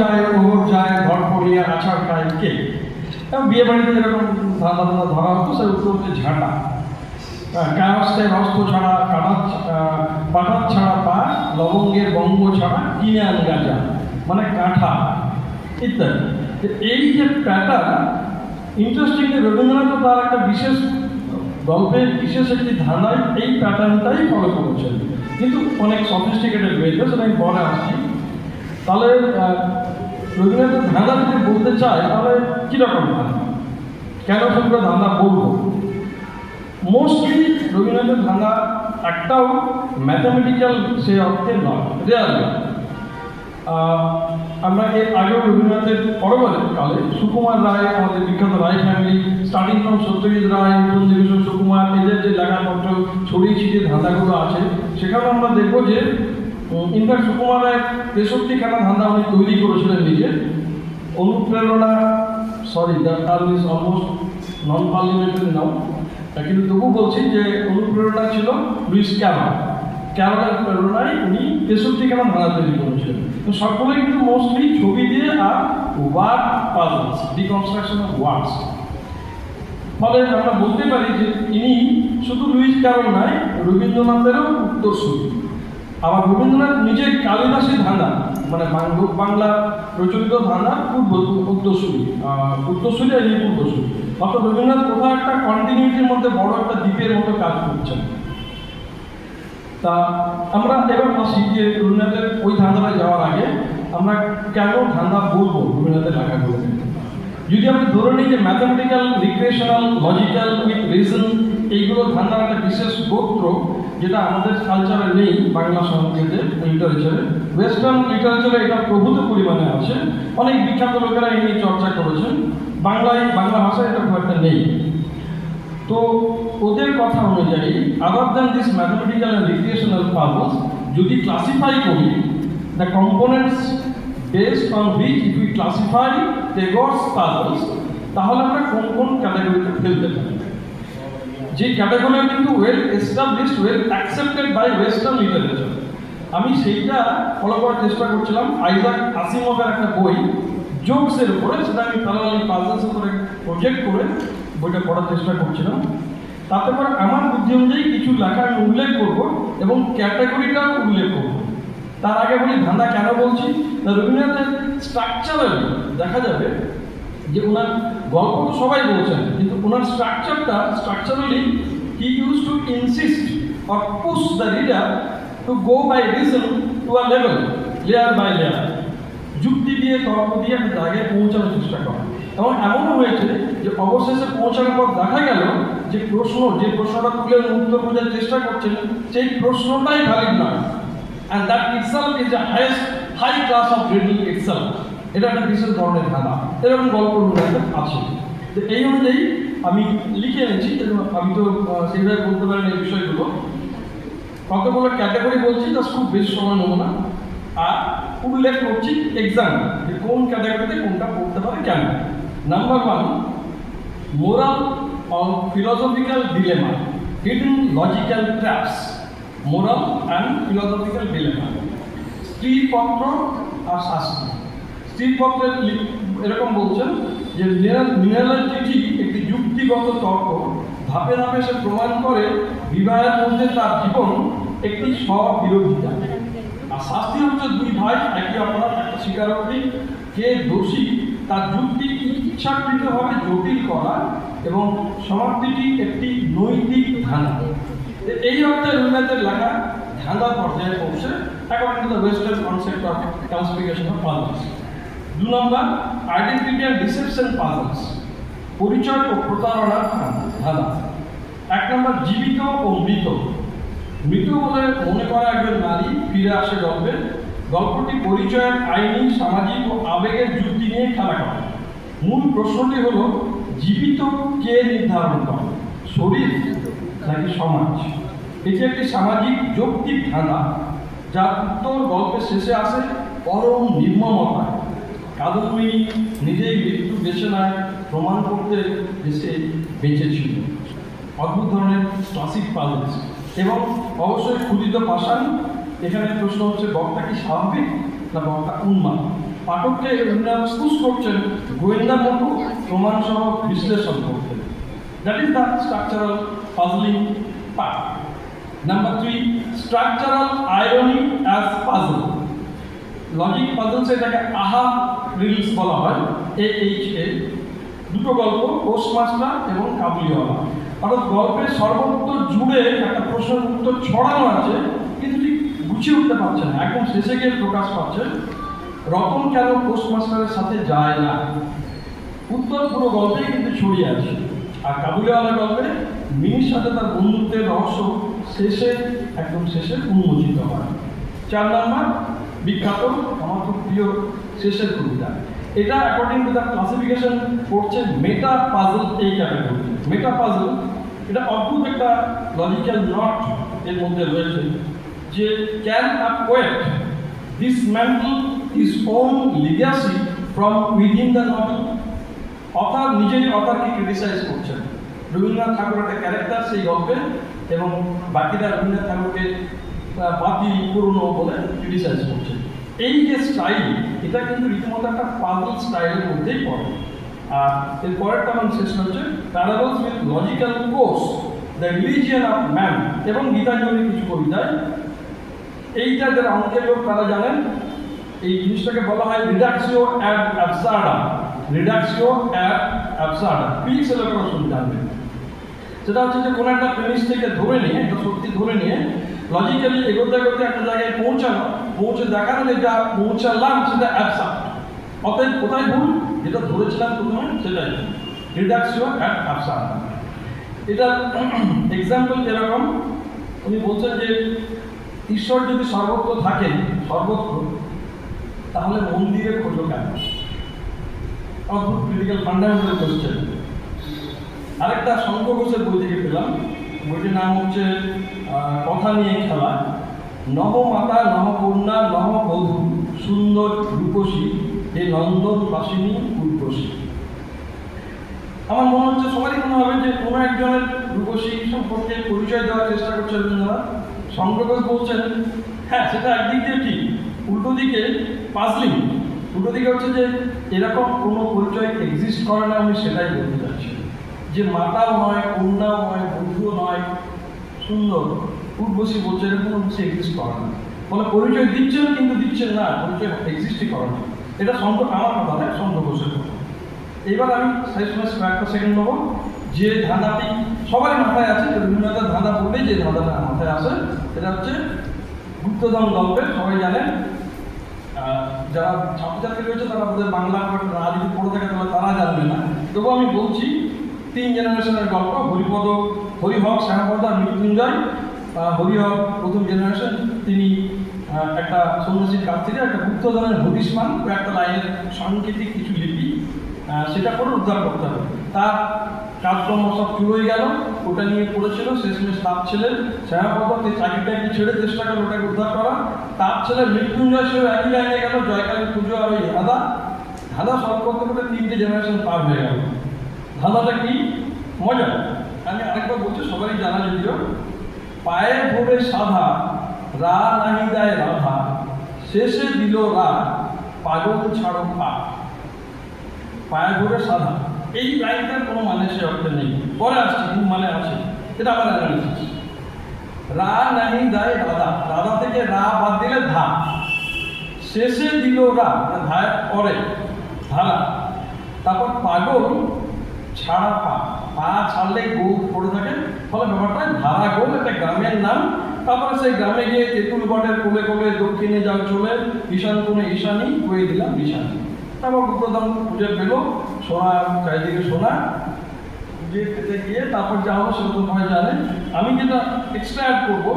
যায় ওর যায় ঘর পড়িয়া আছাড় খায় কে। বিয়ে বাড়িতে যেরকম ধাঁধা ধরা হতো সে উত্তর হচ্ছে ঝাঁটা। কায়স্তে রস্ত ছাড়া পাঠাত ছাড়া পা, লবঙ্গের বঙ্গ ছাড়া কিনে আন গাজা, মানে কাঁঠা ইত্যাদি। এই যে প্যাটার্ন, ইন্টারেস্টিংলি রবীন্দ্রনাথ তার একটা বিশেষ গল্পের বিশেষ একটি ধাঁধায় এই প্যাটার্নটাই ফলো করেছেন, কিন্তু অনেক সফিস্টিকেটেড ওয়েতে, সেটা আমি পরে আসছি। তাহলে রবীন্দ্রনাথের ধাঁধা যদি বলতে চায় তাহলে কীরকম ধাঁধা, কেন সেগুলো ধাঁধা বলবো? মোস্টলি রবীন্দ্রনাথের ধাঁধা একটাও ম্যাথামেটিক্যাল সে অর্থে নয়, রেয়ারলি। আমরা এর আগেও রবীন্দ্রনাথের পরবর্তীকালে সুকুমার রায়, আমাদের বিখ্যাত রায় family, starting from Satyajit Ray, Vibhushan Sukumar, এদের যে লেখাপত্র ছড়িয়ে ছিটিয়ে ধাঁধাগুলো আছে, সেখানে আমরা দেখবো যে ইনফ্যাক্ট সুকুমার রায় 63খানা ধাঁধা উনি তৈরি করেছিলেন নিজে। অনুপ্রেরণা, sorry the term is almost non parliamentary now, কিন্তু তবু বলছি যে অনুপ্রেরণা ছিল লুইস ক্যারলের প্রেরণায় উনি 63খানা ধাঁধা তৈরি করেছিলেন। তো সবগুলোই কিন্তু মোস্টলি ছবি দিয়ে আর word puzzles, deconstruction of words. ফলে আমরা বলতে পারি যে ইনি শুধু লুইস ক্যারল নয়, রবীন্দ্রনাথেরও উত্তরসূরি। আবার রবীন্দ্রনাথ নিজের কালিদাসী ধাঁধা, মানে বাংলা প্রচলিত ধাঁধা উত্তরসূরি আর ইনি পূর্বসূরি। অর্থাৎ রবীন্দ্রনাথ কোথাও একটা কন্টিনিউটির মধ্যে বড় একটা দ্বীপের মতো কাজ করছেন। তা আমরা এবার আসি যে রবীন্দ্রনাথের ওই ধাঁধাটা যাওয়ার আগে আমরা কেন ধাঁধা বলবো রবীন্দ্রনাথের লেখাগুলো। যদি আমরা ধরে নিই যে mathematical, recreational, logical with reason, এইগুলো ধাঁধার একটা বিশেষ গোত্র, যেটা আমাদের কালচারে নেই, বাংলা সংস্কৃতে, লিটারেচারে। ওয়েস্টার্ন লিটারেচারে এটা প্রভূত পরিমাণে আছে, অনেক বিখ্যাত লোকেরা এই নিয়ে চর্চা করেছেন। বাংলা ভাষায় এটা খুব একটা নেই। তো ওদের কথা অনুযায়ী other than this mathematical and recreational puzzles, যদি ক্লাসিফাই করি the components based on which if we classify Tagore's puzzles, তাহলে আমরা কোন কোন ক্যাটাগরিতে ফেলতে পারি। যে ক্যাটাগরি কিন্তু well established, well accepted by western literature. আমি সেইটা ফলো করার চেষ্টা করছিলাম আইজাক আসিমভের একটা বই জোকসের উপরে, সেটা আমি প্যারালালি পাজলসের উপরে প্রজেক্ট করে বইটা পড়ার চেষ্টা করছিলাম। তাতে করে আমার বুদ্ধি অনুযায়ী কিছু লেখা আমি উল্লেখ করবো এবং ক্যাটাগরিটাও উল্লেখ করবো। তার আগে বলি ধাঁধা কেন বলছি। রবীন্দ্রনাথের স্ট্রাকচারালি দেখা যাবে যে ওনার গল্প তো সবাই বলছেন, কিন্তু ওনার structurally he use to insist or push the reader to go by reason to a level, layer by layer, যুক্তি দিয়ে তর্ক দিয়ে একটা জায়গায় পৌঁছানোর চেষ্টা করা। এবং এমনও হয়েছে যে অবশেষে পৌঁছানোর পর দেখা গেল যে প্রশ্নটা তুলে উত্তর বোঝার চেষ্টা করছেন, সেই প্রশ্নটাই ভ্যালিড নয়। And that itself is the high class of reading itself. এটা একটা বিশেষ ধরনের ধাঁধা, এরকম গল্প আছে। তো এই অনুযায়ী আমি লিখে এনেছি, আমি তো সেইভাবে বলতে পারেন এই বিষয়গুলো। কতগুলো ক্যাটাগরি বলছি, জাস্ট খুব বেশি সময় নেব না, আর উল্লেখ করছি এক্সাম যে কোন ক্যাটাগরিতে কোনটা পড়তে পারে কেন। Number 1, moral or philosophical dilemma, hidden logical traps. Moral and philosophical dilemma, Stripatra আর শাস্তি। স্ত্রীপত্রের এরকম বলছেন যে মিনারেলের চিঠি একটি যুক্তিগত তর্ক, ধাপে ধাপে সে প্রমাণ করে বিবাহের মধ্যে তার জীবন একটি স্ববিরোধিতা। আর শাস্তি হচ্ছে দুই ভাই একই অপরাধ, একটা স্বীকারোক্তি, কে দোষী তার যুক্তি ইচ্ছাকৃতভাবে জটিল করা এবং সমাপ্তিটি একটি নৈতিক ধাঁধা। এই অর্থে রবীন্দ্রনাথের লেখা ধাঁধা পর্যায়ে পৌঁছে according to the western concept of classification of puzzles. 2 number, identity and deception puzzles, পরিচয় ও প্রতারণার ধাঁধা। 1 নম্বর, জীবিত ও মৃত। মৃত বলে মনে করা একজন নারী ফিরে আসে গল্পে। গল্পটি পরিচয়ের আইনি, সামাজিক ও আবেগের যুক্তি নিয়ে খেলা করে। মূল প্রশ্নটি হল জীবিত কে নির্ধারণ করে, শরীর নাকি সমাজ? এটি একটি সামাজিক যৌক্তিক ধাঁধা, যার উত্তর গল্পের শেষে আসে পরম নির্মমতায়। কাদম্বিনী নিজেই মৃত্যু বেছে নেয় প্রমাণ করতে এসে বেঁচেছিল। অদ্ভুত ধরনের ক্লাসিক পাজলস এবং অবশ্যই ক্ষুদিত পাষাণ। এখানে প্রশ্ন হচ্ছে বক্তা কি স্বাভাবিক না বক্তা উন্মাদ? পাঠককে রবীন্দ্রনাথ পুশ করছেন গোয়েন্দা মতো প্রমাণ সহ বিশ্লেষণ করতে। That is the structural puzzling part. Number 3, structural irony as puzzle. Logic puzzles এটাকে আহা রিলস বলা হয়, AHA। দুটো গল্প, পোস্টমাস্টার এবং কাবুলিওয়ালা। অর্থাৎ গল্পের সর্বত্র জুড়ে একটা প্রশ্নের উত্তর ছড়ানো আছে, কিন্তু ঠিক গুছিয়ে উঠতে পারছে না, একদম শেষে গিয়ে প্রকাশ পাচ্ছে রতন কেন পোস্টমাস্টারের সাথে যায় না। উত্তর পুরো গল্পেই কিন্তু ছড়িয়ে আছে। আর কাবুলিওয়ালা গল্পে মিনির সাথে তার বন্ধুত্বের রহস্য একদম শেষে উন্মোচিত হয়। 4 নম্বর, বিখ্যাত আমার খুব প্রিয় শেষের কবিতা। এটা অ্যাকর্ডিং টু দ্য ক্লাসিফিকেশন পড়ছে মেটা পাজল এই ক্যাটাগরি। মেটা পাজল এটা অদ্ভুত একটা লজিক্যাল নট এর মধ্যে রয়েছে, যে can a poet dismantle his own legacy from within the novel? Author নিজেই অথরকে ক্রিটিসাইজ করছেন। রবীন্দ্রনাথ ঠাকুর একটা ক্যারেক্টার সেই গল্পে, এবং বাকিরা রবীন্দ্রনাথ ঠাকুরকে বাতিল পুরনো বলে ক্রিটিসাইজ করছেন। এই যে স্টাইল, এটা কিন্তু রীতিমতো একটা পাজল স্টাইলের মধ্যেই পড়ে। আর এর পরেরটা আমার শেষ হচ্ছে parables with logical course, the religion of man, এবং গীতাঞ্জলির কিছু কবিতায়। এইটা যারা অঙ্কের লোক তারা জানেন, এই জিনিসটাকে বলা হয় রিডাকশিও অ্যাড অ্যাবসার্ডাম। রিডাকশিও অ্যাড অ্যাবসার্ডাম প্লিজ এলাকার শুনতে জানবেন। সেটা হচ্ছে যে কোনো একটা প্রেমিস থেকে ধরে নিয়ে, একটা সত্যি ধরে নিয়ে লজিক্যালি এগোতে এগোতে একটা জায়গায় পৌঁছে দেখানো যে যা পৌঁছালাম সেটা অ্যাবসার্ড। অতএব কোথায় ভুল, যেটা ধরেছিলাম প্রথমে সেটাই রিডাকশিও অ্যাড অ্যাবসার্ডাম। এটার এক্সাম্পল এরকম, উনি বলছেন যে ঈশ্বর যদি সর্বত্র থাকেন, সর্বত্র, তাহলে মন্দিরে খোঁজো কেন? অদ্ভুত ক্রিটিক্যাল ফান্ডামেন্টাল কোশ্চেন। আরেকটা শঙ্কর ঘোষের বই থেকে পেলাম, বইটির নাম হচ্ছে কথা নিয়ে খেলা। নব মাতা, নব কন্যা, নব বধূ, সুন্দর রূপসী, এ নন্দন বাসিনী উর্বশী। আমার মনে হচ্ছে সবারই মনে হবে যে কোনো একজনের রূপসী সম্পর্কে পরিচয় দেওয়ার চেষ্টা করছে রবীন্দ্রনাথ। শঙ্কর ঘোষ বলছেন হ্যাঁ, সেটা একদিক দিয়ে ঠিক, উল্টো দিকে পাজলিং। উল্টো দিকে হচ্ছে যে এরকম কোনো পরিচয় এক্সিস্ট করে না, আমি সেটাই বলতে চাচ্ছি। যে মাতাও নয়, কন্যাও নয়, বন্ধুও নয়, সুন্দর উর্বশী বলছে, এরকম কোনো কিছু এক্সিস্ট করে না। ফলে পরিচয় দিচ্ছেন কিন্তু দিচ্ছেন না, পরিচয় এক্সিস্টই করে না। এটা আমার কথা নয়, শঙ্কর ঘোষের কথা। এবার আমি একটা সেকেন্ড নেবো, যে ধাঁধাটি সবারই মাথায় আছে, রবীন্দ্রনাথের ধাঁধা বললেই যে ধাঁধাটা মাথায় আসে সেটা হচ্ছে গুপ্তধন গল্পের। সবাই জানেন, যারা ছাত্রছাত্রী রয়েছে তারা আমাদের বাংলা না যদি পড়ে থাকে তাহলে তারা জানবে না। তবু আমি বলছি, 3 জেনারেশনের গল্প, হরিহর, শ্যামপদ আর মৃত্যুঞ্জয়। হরিহর প্রথম জেনারেশন, তিনি একটা সন্ন্যাসীর কাছ থেকে একটা গুপ্তধনের হদিশ পান, একটা লাইনের সাংকেতিক কিছু লিপি, সেটা করে উদ্ধার করতে হবে। তার কাজকর্ম সব শুরু হয়ে গেল, ওটা নিয়ে পড়েছিল। শেষমেশ তার ছেলে শ্যামাপদ চাকরিটাকে ছেড়ে চেষ্টা করলো ওটাকে উদ্ধার করা। তার ছেলে মৃত্যুঞ্জয় সেও একই লাইনে গেল, জয়কালী পুজো আর ওই ধাঁধা সব করতে করতে 3টে জেনারেশন পার হয়ে গেল। ধাঁধাটা কি মজা, আমি আরেকবার বলছি, সবাই জানা যদিও। পায়ে ভরে সাধা, রা নাহি দেয় রাধা, শেষে দিল রা, পাগল ছাড়ো পা। পায়ে ভরে সাধা, এই লাইনটার কোনো মানে সে অর্থে নেই, পরে আসছে কিন্তু মানে আছে, এটা আমার অ্যানালিসিস। রা নাহি দেয় রাধা, রাধা থেকে রা বাদ দিলে ধা, শেষে দিল রা, ধায় পরে ধারা, তারপর পাগল ছাড়া পা, পা ছাড়লে গোল পড়ে থাকে। ফলে ব্যাপারটা ধারা গোল একটা গ্রামের নাম। তারপরে সেই গ্রামে গিয়ে তেঁতুল বটের কোলে কোলে দক্ষিণে যাও চলে, ঈশান কোণে ঈশানী হয়ে দিলাম ঈশানী। তারপর গুপ্তধন খুঁজে পেলো, সোনা চারিদিকে সোনা, খুঁজে পেতে গিয়ে তারপর যা হলো সেটা তো সবাই জানে। আমি যেটা এক্সট্রা অ্যাড করবো,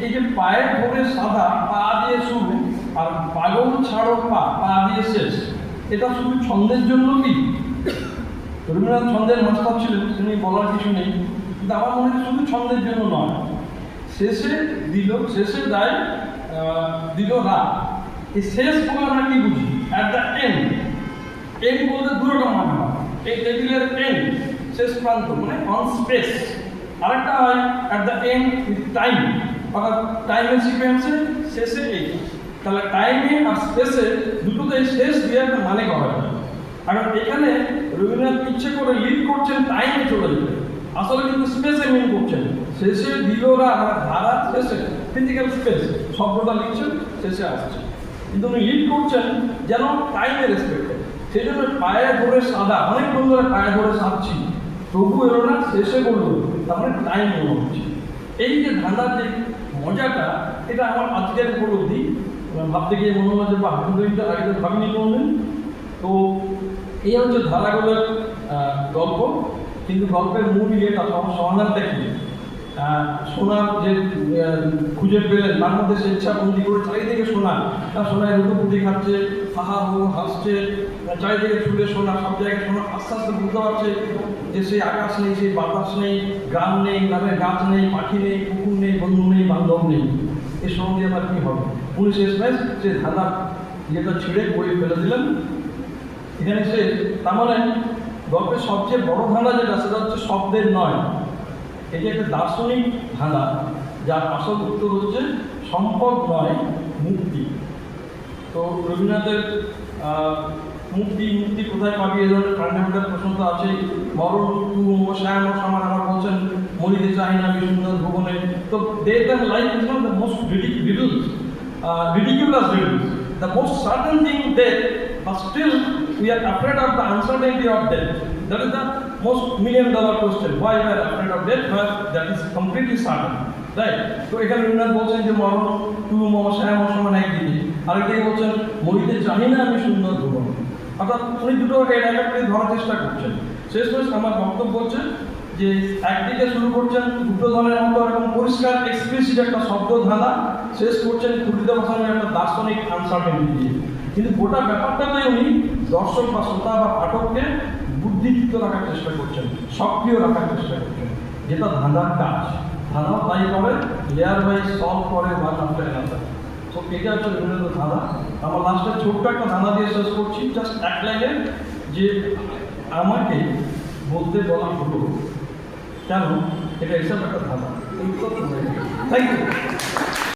এই যে পায়ে ভরে সাদা, পা দিয়ে শুরু, আর পাগল ছাড়ো পা, পা দিয়ে শেষ, এটা শুধু ছন্দের জন্য কি? রবীন্দ্রনাথ ছন্দের মাস্টার ছিলেন, তিনি বলার কিছু নেই, কিন্তু আমার মনে হয় শুধু ছন্দের জন্য নয়। শেষে দিল, শেষে দেয় দিল রা, এই শেষ বলে আমরা কি বুঝি? At the end. এন্ড বলতে দুটো মানে হয়, এই টেবিলের এন্ড, শেষ প্রান্ত, মানে অন স্পেস। আরেকটা হয় at the end with time, অর্থাৎ টাইমের সিকোয়েন্সে শেষে এই। তাহলে টাইমে আর স্পেসে দুটোতে শেষ দিয়ে একটা মানে করা যায়। কারণ এখানে রবীন্দ্রনাথ ইচ্ছে করে লিড করছেন টাইমে চলে যেতে, আসলে কিন্তু স্পেসে মিন করছেন। শেষে দিলরা ধারা শেষে ফিজিক্যাল স্পেস শব্দটা লিখছেন, শেষে আসছে, কিন্তু উনি লিড করছেন যেন টাইমে রেসপেক্টে। সেই জন্য পায়ে ধরে সাদা, অনেকক্ষণ ধরে পায়ে ধরে সাধছি, তবু এলো না, শেষে বললো, তারপরে টাইম মনে হচ্ছে। এই যে ধাঁধার যে মজাটা, এটা আমার আজকের উপলব্ধি। ভাবতে গিয়ে মনে হলো যে বা আগে তো ভাবিনি কোনোদিন। তো এই হচ্ছে ধারাগুলোর গল্প, কিন্তু গল্পের মূল ইয়েটা সমাধানটা কি? সোনার যে খুঁজে পেলেন, তার মধ্যে স্বেচ্ছাবন্দি করে চারিদিকে সোনা, সোনায় রুটুপুটি খাচ্ছে, হাহা হো হাসছে, চারিদিকে ছুটে সোনা, সব জায়গায় সোনা। আস্তে আস্তে বুঝতে পারছে যে সেই আকাশ নেই, সেই বাতাস নেই, গ্রাম নেই, গ্রামের গাছ নেই, পাখি নেই, কুকুর নেই, বন্ধু নেই, বান্ধব নেই। এর সঙ্গে আবার কী হবে? উনি শেষমেশ সে ধাঁধা যেটা ছিঁড়ে বই ফেলে দিলেন, এখানে সে তার মানে গল্পের সবচেয়ে বড় ধাঁধা যেটা, সেটা হচ্ছে শব্দের নয়। এটি একটা দার্শনিক ধাঁধা, যার আসল উত্তর হচ্ছে সম্পদ নয়, মুক্তি। তো রবীন্দ্রনাথের মুক্তি মুক্তি কোথায় পাবি, এ ধরনের ফান্ডামেন্টাল প্রশ্ন তো আছেই। মরণ শ্যাম সমান আবার বলছেন মরিতে চাই না আমি সুন্দর ভুবনে। তো death and life is not the most ridiculous riddles. The most certain thing death, but still we are afraid of the uncertainty of death. That is the most $1,000,000 question. Why we are afraid of death? But that is completely certain, right? তো এখানে রবীন্দ্রনাথ বলছেন যে মরণ শ্যাম সমান একদিকে, আরেকদিকে বলছেন মরিতে চাই না আমি সুন্দর ভুবন। অর্থাৎ উনি দুটোকে একাকে ধরার চেষ্টা করছেন। শেষমেশ আমার বক্তব্য হচ্ছে যে একদিকে শুরু করছেন দুটো ধরনের মতো এরকম পরিষ্কার এক্সপ্লিসিট একটা শব্দ ধাঁধা, শেষ করছেন কুটিতে বসানোর একটা দার্শনিক আনসার্টেনিটি দিয়ে। কিন্তু গোটা ব্যাপারটাতে উনি দর্শক বা শ্রোতা বা পাঠককে বুদ্ধিযুক্ত রাখার চেষ্টা করছেন, সক্রিয় রাখার চেষ্টা করছেন, যেটা ধাঁধার কাজ। ধাঁধাও তাই করে, লেয়ার বাই সলভ করে ওয়ান আফটার অ্যানাদার। তো এটা হচ্ছে রবীন্দ্রনাথ ধাঁধা। আমার লাস্টে ছোট্ট একটা ধাঁধা দিয়ে শেষ করছি, জাস্ট এক লাইনে, যে আমাকে বলতে বলা হলো কেন, এটা এসব একটা ধাঁধা। Thank you.